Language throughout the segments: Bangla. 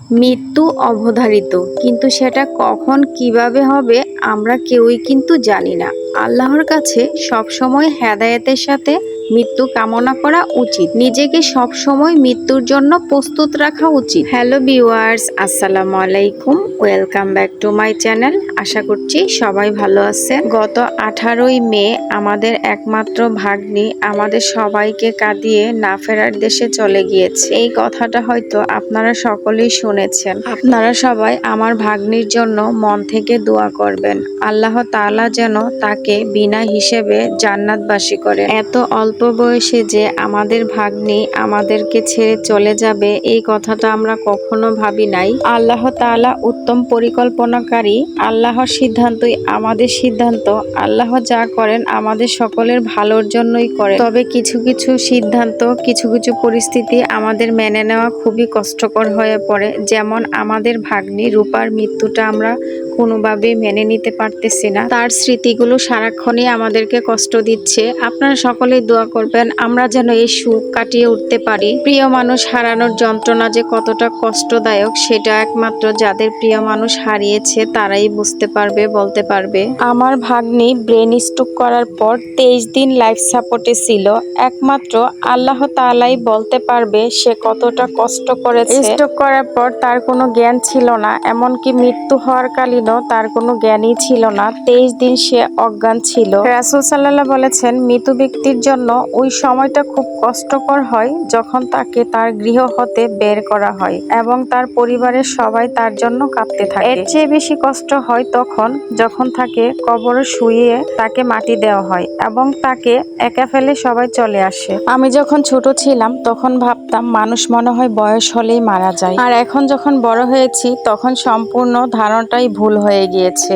মৃত্যু অবধারিত, কিন্তু সেটা কখন কিভাবে হবে আমরা কেউই কিন্তু জানি না। আল্লাহর কাছে সবসময় হেদায়েতের সাথে মৃত্যু কামনা করা উচিত। নিজেকে সবসময় মৃত্যুর জন্য প্রস্তুত রাখা উচিত। হ্যালো ভিউয়ার্স, আসসালামু আলাইকুম, welcome back to my channel. আশা করছি সবাই ভালো আছেন। গত 18ই মে আমাদের একমাত্র ভাগ্নি আমাদের সবাইকে কাঁদিয়ে না ফেরার দেশে চলে গিয়েছে। এই কথাটা হয়তো আপনারা সকলেই শুনেছেন। আপনারা সবাই আমার ভাগ্নির জন্য মন থেকে দোয়া করবেন, আল্লাহ তাআলা যেন তাকে বিনা হিসেবে জান্নাতবাসী করে। এত অল্প বয়সে যে আমাদের ভাগ্নি আমাদেরকে ছেড়ে চলে যাবে, এই কথাটা আমরা কখনো ভাবি নাই। আল্লাহ তাআলা উত্তম পরিকল্পনাকারী। আল্লাহর সিদ্ধান্তই আমাদের সিদ্ধান্ত। আল্লাহ যা করেন আমাদের সকলের ভালোর জন্যই করে। তবে কিছু কিছু সিদ্ধান্ত, কিছু কিছু পরিস্থিতি আমাদের মেনে নেওয়া খুবই কষ্টকর হয়ে পড়ে। যেমন আমাদের ভাগ্নি রূপার মৃত্যুটা আমরা কোনোভাবেই মেনে নিতে পারতেছি না। তার স্মৃতিগুলো সারাক্ষণই আমাদেরকে কষ্ট দিচ্ছে। আপনারা সকলেই দোয়া করবেন আমরা যেন এই সুখ কাটিয়ে উঠতে পারি। প্রিয় মানুষ হারানোর যন্ত্রণা যে কতটা কষ্টদায়ক সেটা একমাত্র যাদের প্রিয় মানুষ হারিয়েছে তারাই বুঝতে পারবে, বলতে পারবে। আমার ভাগ্নি ব্রেন স্ট্রোক করার পর 23 দিন লাইফ সাপোর্টে ছিল। একমাত্র আল্লাহ তাআলাই বলতে পারবে সে কতটা কষ্ট করেছে। স্ট্রোক করার পর তার কোনো জ্ঞান ছিল না, এমনকি মৃত্যু হওয়ার কালীনও তার কোনো জ্ঞানই ছিল না। 23 দিন সে অজ্ঞান ছিল। রাসূল সাল্লাল্লাহু বলেছেন, মৃত ব্যক্তির জন্য ওই সময়টা খুব কষ্টকর হয় যখন তাকে তার গৃহ হতে বের করা হয় এবং তার পরিবারের সবাই তার জন্য কাঁদতে থাকে। এর চেয়ে বেশি কষ্ট হয় তখন যখন তাকে কবরে শুইয়ে তাকে মাটি দেওয়া হয় এবং তাকে একা ফেলে সবাই চলে আসে। আমি যখন ছোট ছিলাম তখন ভাবতাম মানুষ মনে হয় বয়স হলেই মারা যায়, আর এখন যখন বড় হয়েছি তখন সম্পূর্ণ ধারণাটাই ভুল হয়ে গিয়েছে।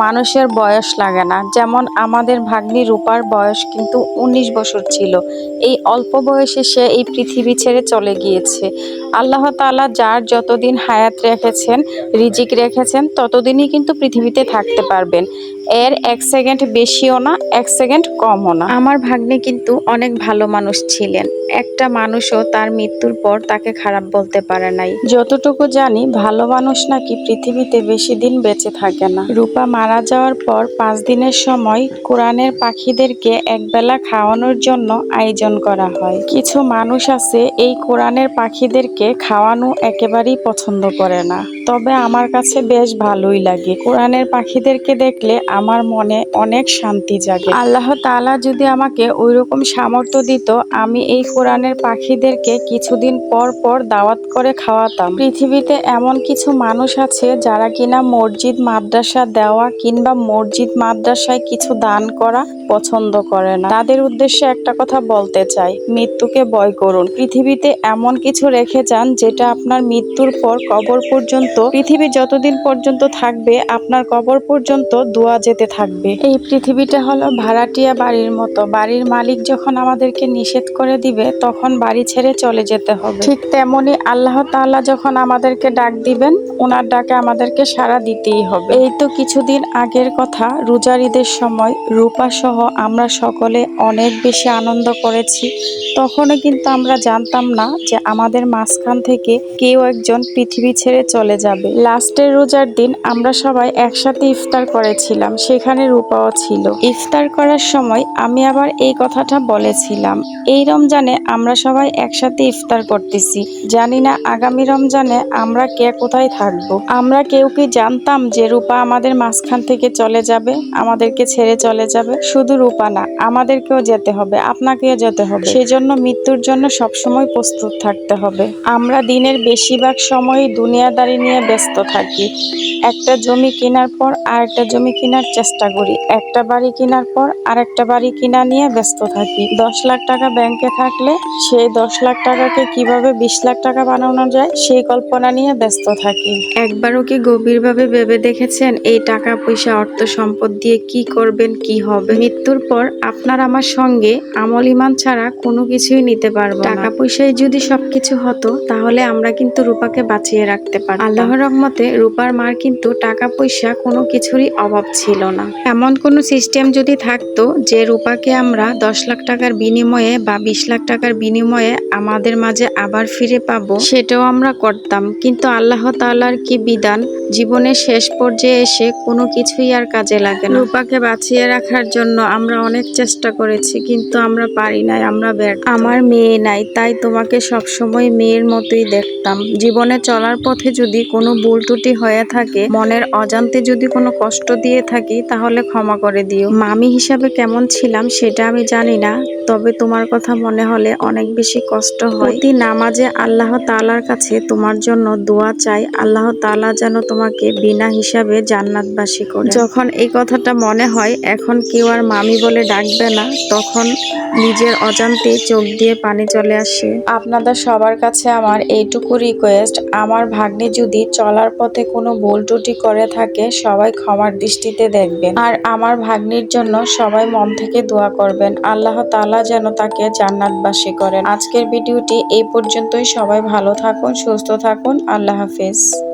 মানুষের বয়স লাগে না। যেমন আমাদের ভাগ্নি রূপার বয়স কিন্তু 19 বছর ছিল। এই অল্প বয়সে সে এই পৃথিবী ছেড়ে চলে গিয়েছে। আল্লাহ তাআলা যার যতদিন হায়াত রেখেছেন, রিজিক রেখেছেন, ততদিনই কিন্তু পৃথিবীতে থাকতে পারবেন। এর 1 সেকেন্ড বেশিও না, 1 সেকেন্ড কমও না। আমার ভাগ্নি কিন্তু অনেক ভালো মানুষ ছিলেন। একটা মানুষও তার মৃত্যুর পর তাকে খারাপ বলতে পারে নাই। যতটুকু জানি ভালো মানুষ নাকি পৃথিবীতে বেশি দিন বেঁচে থাকে না। রূপা মারা যাওয়ার পর 5 দিনের সময় কোরআনের পাখিদেরকে একবেলা খাওয়ানোর জন্য আয়োজন করা হয়। কিছু মানুষ আছে এই কোরআনের পাখিদেরকে খাওয়ানো একেবারেই পছন্দ করে না, তবে আমার কাছে বেশ ভালোই লাগে। কোরআনের পাখিদেরকে দেখলে আমার মনে অনেক শান্তি জাগে। আল্লাহ তাআলা যদি আমাকে ওইরকম সামর্থ্য দিত, আমি এই কোরআনের পাখিদেরকে কিছুদিন পর পর দাওয়াত করে খাওয়াতাম। পৃথিবীতে এমন কিছু মানুষ আছে যারা কিনা মসজিদ মাদ্রাসা দেওয়া কিংবা মসজিদ মাদ্রাসায় কিছু দান করা পছন্দ করে না। তাদের উদ্দেশ্যে একটা কথা বলতে চাই, মৃত্যুকে ভয় করুন। পৃথিবীতে এমন কিছু রেখে যান যেটা আপনার মৃত্যুর পর কবর পর্যন্ত, পৃথিবী যতদিন পর্যন্ত থাকবে আপনার কবর পর্যন্ত দোয়া যেতে থাকবে। এই পৃথিবীটা হলো ভাড়াটিয়া বাড়ির মতো। বাড়ির মালিক যখন আমাদেরকে নিষেধ করে দিবে তখন বাড়ি ছেড়ে চলে যেতে হবে। ঠিক তেমনি আল্লাহ তাআলা যখন আমাদেরকে ডাক দিবেন, ওনার ডাকে আমাদেরকে সাড়া দিতেই হবে। এই তো কিছুদিন আগের কথা, রোজার ঈদের সময় রূপা সহ আমরা সকলে অনেক বেশি আনন্দ করেছি। তখনও কিন্তু আমরা জানতাম না যে আমাদের মাঝখান থেকে কেউ একজন পৃথিবী ছেড়ে চলে যাবে। লাস্টের রোজার দিন আমরা সবাই একসাথে ইফতার করেছিলাম, সেখানে রূপাও ছিল। ইফতার করার সময় আমি আবার এই কথাটা বলেছিলাম, এই রমজানে আমরা সবাই একসাথে ইফতার করতেছি, জানি না আগামী রমজানে আমরা কে কোথায় থাকবো। আমরা কেউ কি জানতাম যে রূপা আমাদের মাঝখান থেকে চলে যাবে, আমাদেরকে ছেড়ে চলে যাবে? শুধু রূপা না, আমাদেরকেও যেতে হবে, আপনাকেও যেতে হবে। সেজন্য মৃত্যুর জন্য সবসময় প্রস্তুত থাকতে হবে। আমরা দিনের বেশিরভাগ সময়ই দুনিয়াদারি নিয়ে ব্যস্ত থাকি। একটা জমি কেনার পর আরেকটা জমি কেনার চেষ্টা করি, একটা বাড়ি কেনার পর আরেকটা বাড়ি কিনা নিয়ে ব্যস্ত থাকি। 10 লাখ টাকা ব্যাংকে থাকলে সেই 10 লাখ টাকাকে কিভাবে 20 লাখ টাকা বানানো যায় সেই কল্পনা নিয়ে ব্যস্ত থাকি। একবারও কি গভীরভাবে ভেবে দেখেছেন এই টাকা পয়সা অর্থ সম্পদ দিয়ে কি করবেন, কি হবে? মৃত্যুর পর আপনার আমার সঙ্গে আমল ইমান ছাড়া কোনো কিছুই নিতে পারবো না। টাকা পয়সায় যদি সবকিছু হতো তাহলে আমরা কিন্তু রূপাকে বাঁচিয়ে রাখতে পারতাম। আল্লাহর রহমতে রূপার মার কিন্তু টাকা পয়সা কোনো কিছুরই অভাব ছিল না। এমন কোনো সিস্টেম যদি থাকতো যে রূপাকে আমরা 10 লাখ টাকার বিনিময়ে বা 20 লাখ টাকা টাকার বিনিময়ে আমাদের মাঝে আবার ফিরে পাবো, সেটাও আমরা করতাম। কিন্তু আল্লাহ তাআলার কি বিধান, জীবনের শেষ পর্যায়ে এসে কোনো কিছুই আর কাজে লাগে না। রূপাকে বাঁচিয়ে রাখার জন্য আমরা অনেক চেষ্টা করেছি, কিন্তু আমরা পারি নাই, আমরা ব্যর্থ। আমার মেয়ে নাই, তাই তোমাকে সবসময় মেয়ের মতোই দেখতাম। জীবনে চলার পথে যদি কোনো ভুল ত্রুটি হয়ে থাকে, মনের অজান্তে যদি কোনো কষ্ট দিয়ে থাকি, তাহলে ক্ষমা করে দিও। মামি হিসাবে কেমন ছিলাম সেটা আমি জানি না, তবে তোমার কথা মনে হলে অনেক বেশি কষ্ট হয়। প্রতি নামাজে আল্লাহ তাআলার কাছে তোমার জন্য দোয়া চাই, আল্লাহ তাআলা যেন তোমাকে বিনা হিসাবে জান্নাতবাসী করে। যখন এই কথাটা মনে হয় এখন কেউ আর মামি বলে ডাকবে না, তখন নিজের অজান্তে চোখ দিয়ে পানি চলে আসে। আপনাদের সবার কাছে আমার এইটুকু রিকোয়েস্ট, আমার ভাগ্নে যদি চলার পথে কোনো ভুল ত্রুটি করে থাকে, সবাই ক্ষমার দৃষ্টিতে দেখবেন। আর আমার ভাগ্নির জন্য সবাই মন থেকে দোয়া করবেন, আল্লাহ তাআলা যেন তাকে জান্নাতবাসী করেন। আজকের ভিডিওটি এই পর্যন্তই। সবাই ভালো থাকুন, সুস্থ থাকুন। আল্লাহ হাফেজ।